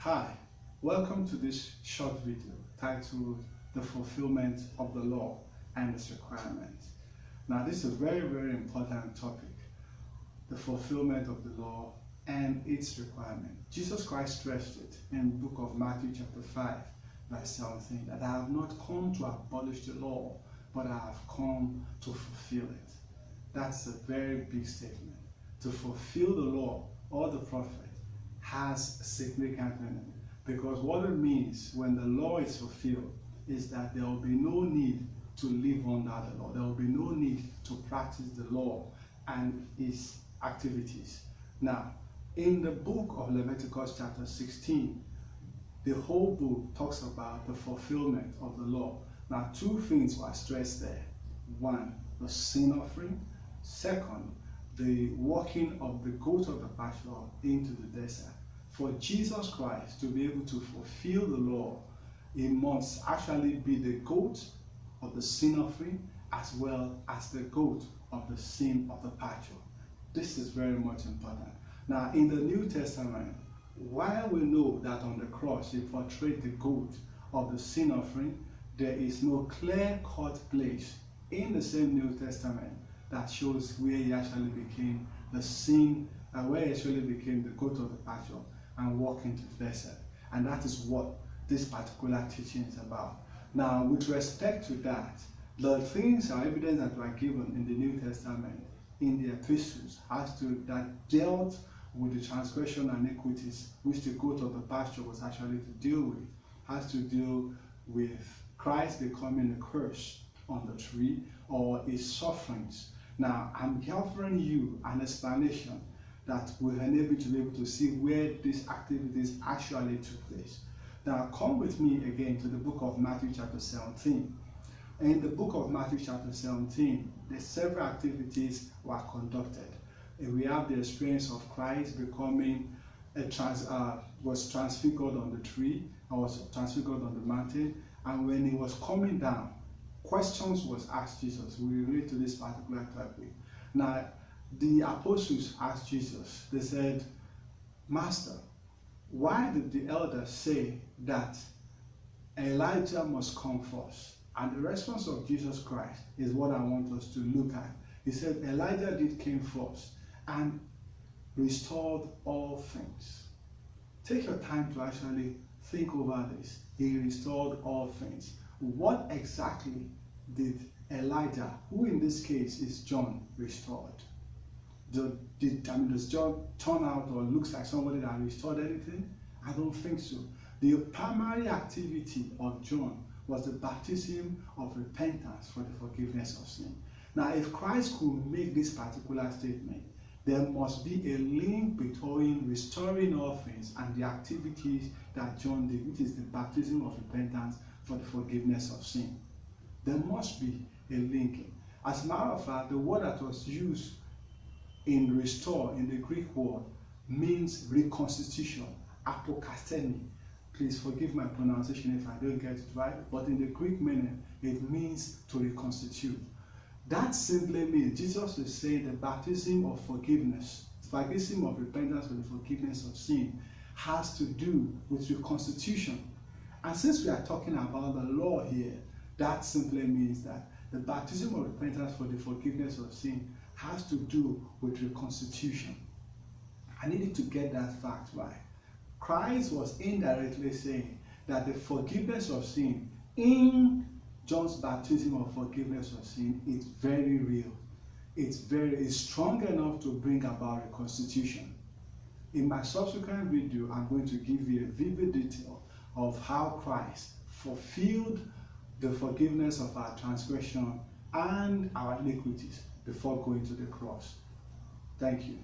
Hi, welcome to this short video titled The Fulfillment of the Law and its Requirements. Now this is a very important topic, the fulfillment of the law and its requirement. Jesus Christ stressed it in the book of Matthew chapter 5 verse 17 that I have not come to abolish the law, but I have come to fulfill it. That's a very big statement. To fulfill the law or the prophet has a significant meaning, because what it means when the law is fulfilled is that there will be no need to live under the law. There will be no need to practice the law and its activities. Now, in the book of Leviticus chapter 16, the whole book talks about the fulfillment of the law. Now, two things were stressed there. One, the sin offering. Second, the walking of the goat of the pasture into the desert. For Jesus Christ to be able to fulfill the law, he must actually be the goat of the sin offering as well as the goat of the sin of the pasture. This is very much important. Now, in the New Testament, while we know that on the cross he portrayed the goat of the sin offering, there is no clear-cut place in the same New Testament that shows where he actually became the sin, where he actually became the goat of the pasture and walked into the desert. And that is what this particular teaching is about. Now, with respect to that, the things or evidence that were given in the New Testament, in the epistles, that dealt with the transgression and iniquities which the goat of the pasture was actually to deal with, has to deal with Christ becoming a curse on the tree or his sufferings. Now, I'm offering you an explanation that will enable you to be able to see where these activities actually took place. Now, come with me again to the book of Matthew chapter 17. In the book of Matthew chapter 17, the several activities were conducted. And we have the experience of Christ becoming was transfigured on the tree, or was transfigured on the mountain, and when he was coming down, questions was asked Jesus. We relate to this particular topic. Now, the apostles asked Jesus, they said, Master, why did the elders say that Elijah must come first? And the response of Jesus Christ is what I want us to look at. He said, Elijah did came first and restored all things. Take your time to actually think over this. He restored all things. What exactly did Elijah, who in this case is John, restored? Does John turn out or looks like somebody that restored anything? I don't think so. The primary activity of John was the baptism of repentance for the forgiveness of sin. Now, if Christ could make this particular statement, there must be a link between restoring all things and the activities that John did, which is the baptism of repentance for the forgiveness of sin. There must be a linking. As a matter of fact, the word that was used in restore in the Greek word means reconstitution, apokasteni. Please forgive my pronunciation if I don't get it right, but in the Greek meaning, it means to reconstitute. That simply means Jesus is saying the baptism of forgiveness, the baptism of repentance for the forgiveness of sin, has to do with reconstitution. And since we are talking about the law here, that simply means that the baptism of repentance for the forgiveness of sin has to do with reconstitution. I needed to get that fact right. Christ was indirectly saying that the forgiveness of sin in John's baptism of forgiveness of sin is very real. It's strong enough to bring about reconstitution. In my subsequent video, I'm going to give you a vivid detail of how Christ fulfilled the forgiveness of our transgression and our iniquities before going to the cross. Thank you.